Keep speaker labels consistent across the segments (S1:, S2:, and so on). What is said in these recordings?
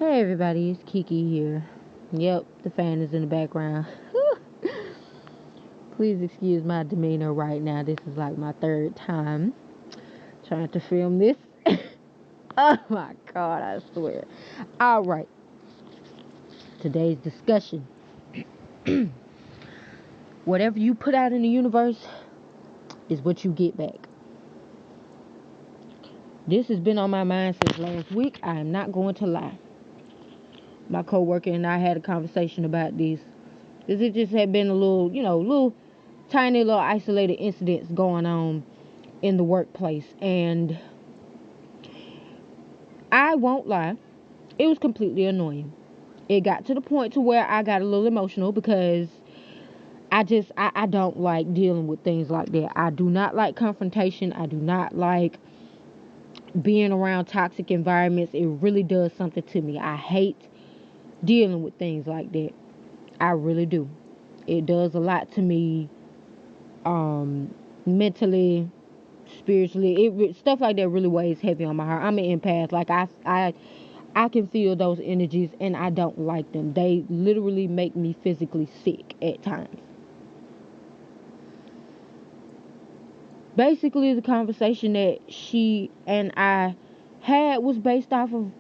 S1: Hey everybody, it's Kiki here. Yep, the fan is in the background. Please excuse my demeanor right now. This is like my third time trying to film this. Oh my god, I swear. Alright, today's discussion. Whatever you put out in the universe is what you get back. This has been on my mind since last week. I am not going to lie. My coworker and I had a conversation about this. Because it just had been a little tiny little isolated incidents going on in the workplace. And I won't lie, it was completely annoying. It got to the point to where I got a little emotional because I don't like dealing with things like that. I do not like confrontation. I do not like being around toxic environments. It really does something to me. I hate dealing with things like that. I really do. It does a lot to me, mentally, spiritually. Stuff like that really weighs heavy on my heart. I'm an empath. Like I can feel those energies and I don't like them. They literally make me physically sick at times. Basically, the conversation that she and I had was based off of,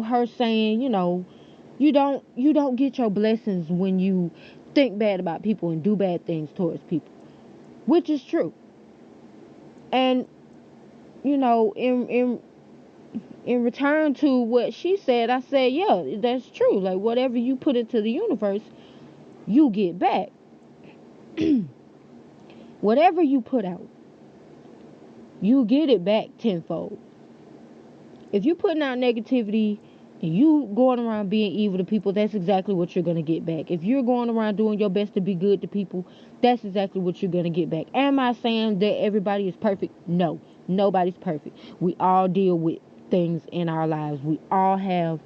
S1: her saying, you don't get your blessings when you think bad about people and do bad things towards people, which is true. And in return to what she said, I said, yeah, that's true. Like, whatever you put into the universe, you get back. Whatever you put out, you get it back tenfold. If you're putting out negativity and you going around being evil to people, that's exactly what you're going to get back. If you're going around doing your best to be good to people, that's exactly what you're going to get back. Am I saying that everybody is perfect? No, nobody's perfect. We all deal with things in our lives. We all have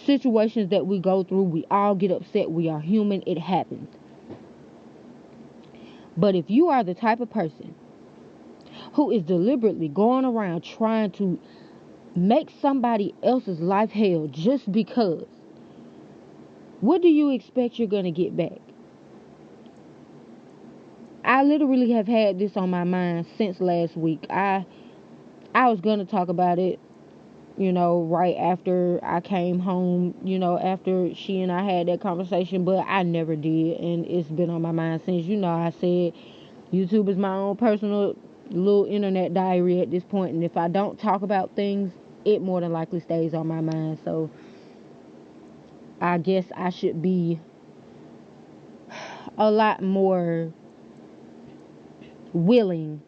S1: situations that we go through. We all get upset. We are human. It happens. But if you are the type of person who is deliberately going around trying to make somebody else's life hell just because, what do you expect you're going to get back? I literally have had this on my mind since last week. I was going to talk about it, right after I came home, after she and I had that conversation, but I never did, and it's been on my mind since. I said YouTube is my own personal little internet diary at this point, and if I don't talk about things, it more than likely stays on my mind. So I guess I should be a lot more willing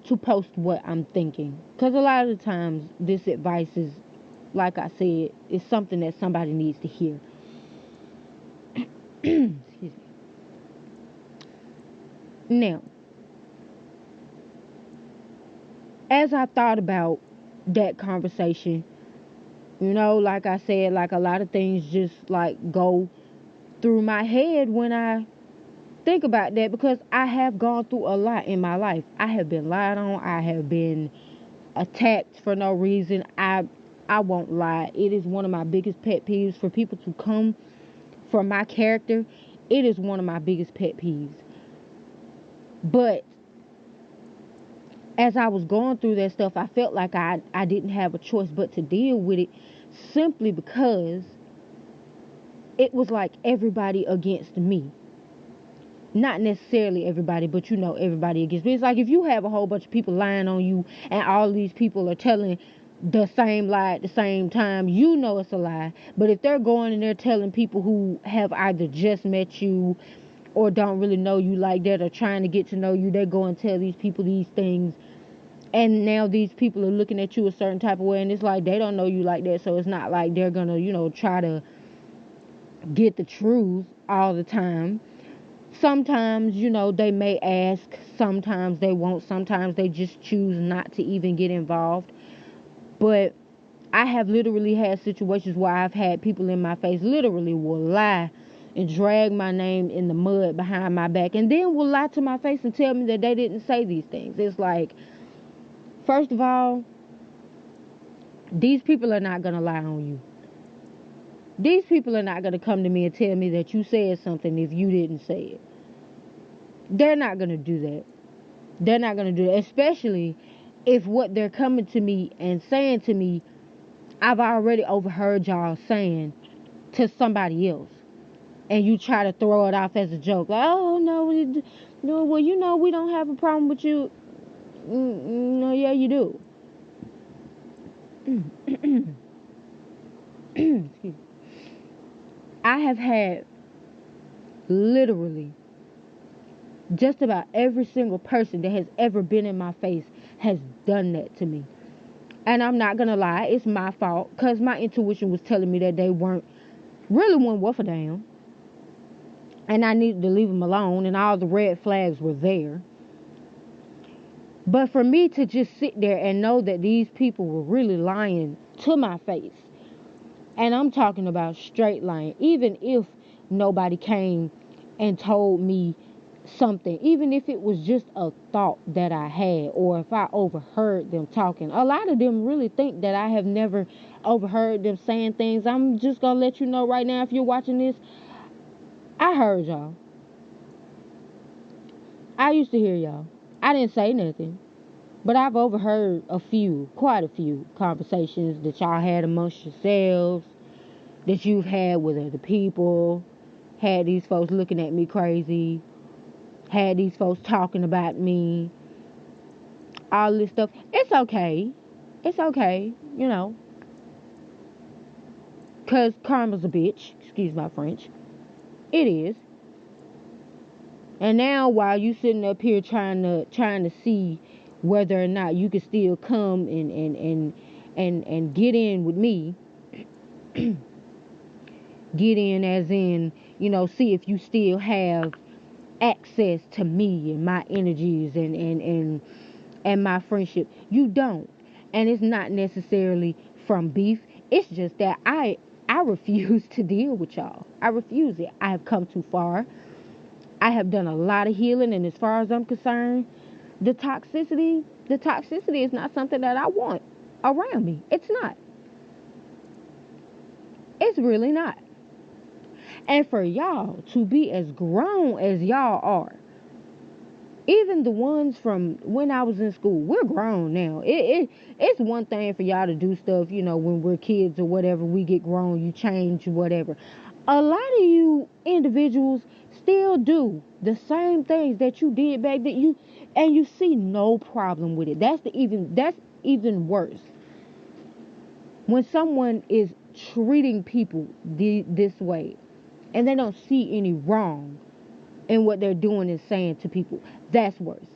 S1: to post what I'm thinking. Because a lot of the times, this advice is, like I said, is something that somebody needs to hear. Excuse me. Now, as I thought about that conversation, like I said, like a lot of things just like go through my head when I think about that, because I have gone through a lot in my life. I have been lied on. I have been attacked for no reason. I won't lie. It is one of my biggest pet peeves for people to come for my character. It is one of my biggest pet peeves. But as I was going through that stuff, I felt like I didn't have a choice but to deal with it, simply because it was like everybody against me. Not necessarily everybody, but everybody against me. It's like if you have a whole bunch of people lying on you and all these people are telling the same lie at the same time, it's a lie. But if they're going and they're telling people who have either just met you or don't really know you like that, or trying to get to know you, they go and tell these people these things, and now these people are looking at you a certain type of way, and it's like they don't know you like that, so it's not like they're gonna try to get the truth all the time. Sometimes, they may ask, sometimes they won't, sometimes they just choose not to even get involved. But I have literally had situations where I've had people in my face literally will lie and drag my name in the mud behind my back, and then will lie to my face and tell me that they didn't say these things. It's like, first of all, these people are not going to lie on you. These people are not going to come to me and tell me that you said something if you didn't say it. They're not going to do that. They're not going to do that, especially if what they're coming to me and saying to me, I've already overheard y'all saying to somebody else. And you try to throw it off as a joke. Like, oh, no, no, well, you know, we don't have a problem with you. No, yeah, you do. Excuse me. I have had literally just about every single person that has ever been in my face has done that to me. And I'm not going to lie, it's my fault. Because my intuition was telling me that they really weren't worth a damn. And I needed to leave them alone. And all the red flags were there. But for me to just sit there and know that these people were really lying to my face. And I'm talking about straight lying. Even if nobody came and told me something, even if it was just a thought that I had, or if I overheard them talking. A lot of them really think that I have never overheard them saying things. I'm just gonna let you know right now, if you're watching this, I heard y'all. I used to hear y'all. I didn't say nothing, but I've overheard quite a few conversations that y'all had amongst yourselves, that you've had with other people, had these folks looking at me crazy, had these folks talking about me, all this stuff. It's okay. It's okay, you know. Because karma's a bitch. Excuse my French. It is. And now while you sitting up here trying to see whether or not you can still come and get in with me, get in as in, you know, see if you still have access to me and my energies and my friendship. You don't. And it's not necessarily from beef. It's just that I refuse to deal with y'all. I refuse it. I have come too far. I have done a lot of healing, and as far as I'm concerned, the toxicity is not something that I want around me. It's not. It's really not. And for y'all to be as grown as y'all are, even the ones from when I was in school, we're grown now. It's one thing for y'all to do stuff, you know, when we're kids or whatever, we get grown, you change, whatever. A lot of you individuals still do the same things that you did back then, and you see no problem with it. That's even worse. When someone is treating people this way and they don't see any wrong in what they're doing and saying to people, that's worse.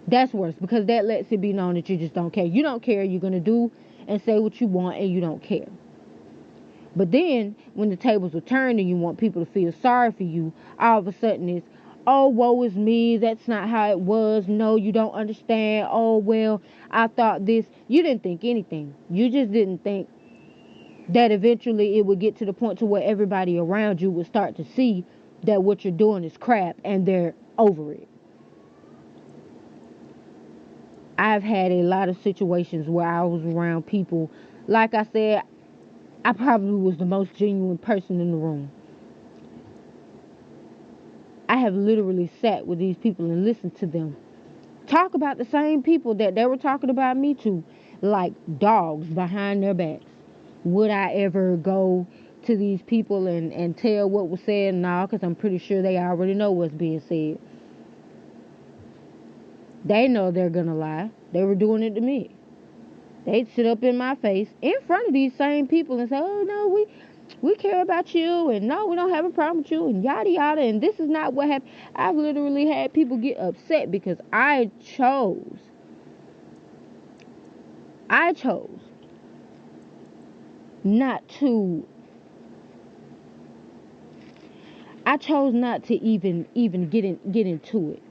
S1: That's worse, because that lets it be known that you just don't care. You don't care. You're going to do and say what you want, and you don't care. But then when the tables are turned and you want people to feel sorry for you, all of a sudden it's, oh, woe is me. That's not how it was. No, you don't understand. Oh, well, I thought this. You didn't think anything. You just didn't think that eventually it would get to the point to where everybody around you would start to see that what you're doing is crap and they're over it. I've had a lot of situations where I was around people, like I said, I probably was the most genuine person in the room. I have literally sat with these people and listened to them talk about the same people that they were talking about me to, like dogs behind their backs. Would I ever go to these people and tell what was said? No, because I'm pretty sure they already know what's being said. They know they're gonna lie. They were doing it to me. They'd sit up in my face in front of these same people and say, oh no, we care about you, and no, we don't have a problem with you, and yada yada, and this is not what happened. I've literally had people get upset because I chose not to even get into it.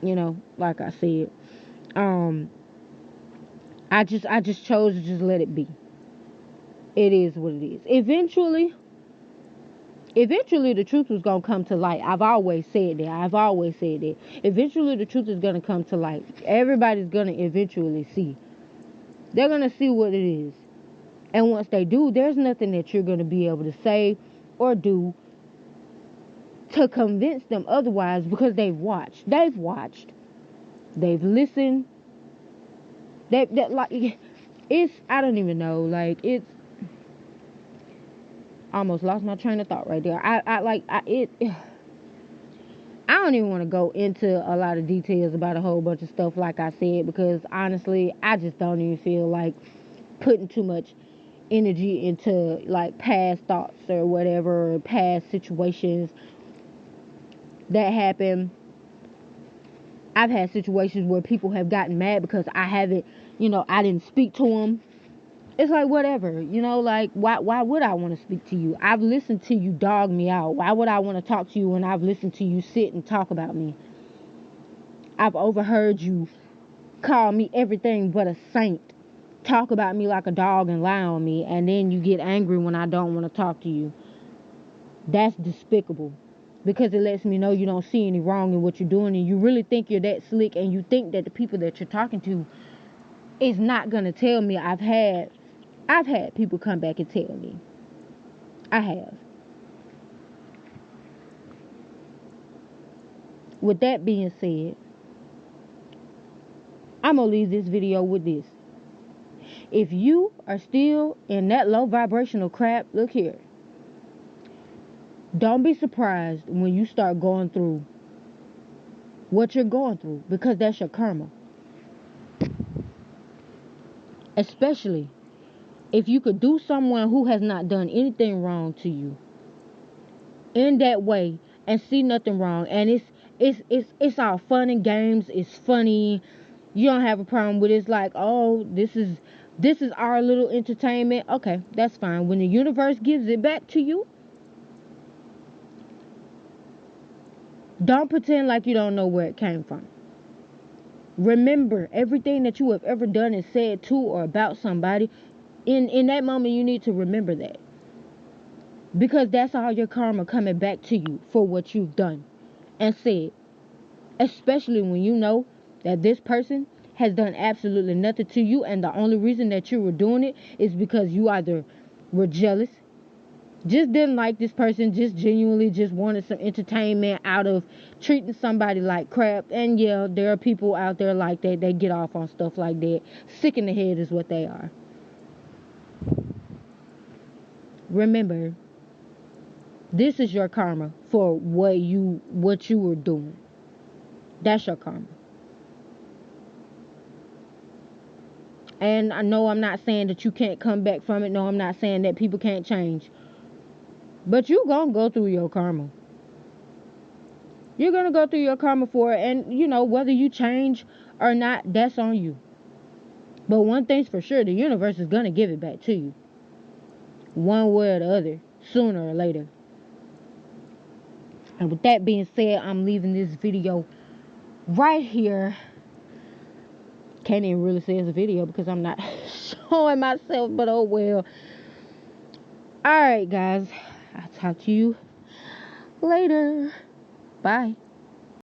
S1: You know, like I said, I just chose to just let it be. It is what it is. Eventually the truth was gonna come to light. I've always said that. Eventually the truth is gonna come to light. Everybody's gonna eventually see. They're gonna see what it is. And once they do, there's nothing that you're going to be able to say or do to convince them otherwise, because they've listened, that like, it's, I don't even know, like, it's, almost lost my train of thought right there. I don't even want to go into a lot of details about a whole bunch of stuff, like I said, because honestly, I just don't even feel like putting too much energy into like past thoughts or whatever, or past situations that happen. I've had situations where people have gotten mad because I haven't, I didn't speak to them. It's like, whatever, like, why would I want to speak to you? I've listened to you dog me out. Why would I want to talk to you when I've listened to you sit and talk about me? I've overheard you call me everything but a saint, talk about me like a dog and lie on me, and then you get angry when I don't want to talk to you. That's despicable, because it lets me know you don't see any wrong in what you're doing, and you really think you're that slick, and you think that the people that you're talking to is not gonna tell me. I've had people come back and tell me. I have. With that being said, I'm gonna leave this video with this. If you are still in that low vibrational crap, look here. Don't be surprised when you start going through what you're going through, because that's your karma. Especially if you could do someone who has not done anything wrong to you in that way and see nothing wrong, and it's all fun and games, it's funny, you don't have a problem with it. It's like, oh, this is our little entertainment. Okay, that's fine. When the universe gives it back to you, don't pretend like you don't know where it came from. Remember everything that you have ever done and said to or about somebody. In that moment, you need to remember that, because that's all your karma coming back to you for what you've done and said. Especially when you know that this person has done absolutely nothing to you, and the only reason that you were doing it is because you either were jealous, just didn't like this person, just genuinely just wanted some entertainment out of treating somebody like crap. And yeah, there are people out there like that. They get off on stuff like that. Sick in the head is what they are. Remember, this is your karma for what you were doing. That's your karma. And I know I'm not saying that you can't come back from it. No, I'm not saying that people can't change. But you're going to go through your karma. You're going to go through your karma for it. And, whether you change or not, that's on you. But one thing's for sure, the universe is going to give it back to you. One way or the other, sooner or later. And with that being said, I'm leaving this video right here. Can't even really say it's a video because I'm not showing myself, but oh well. Alright, guys. I'll talk to you later. Bye.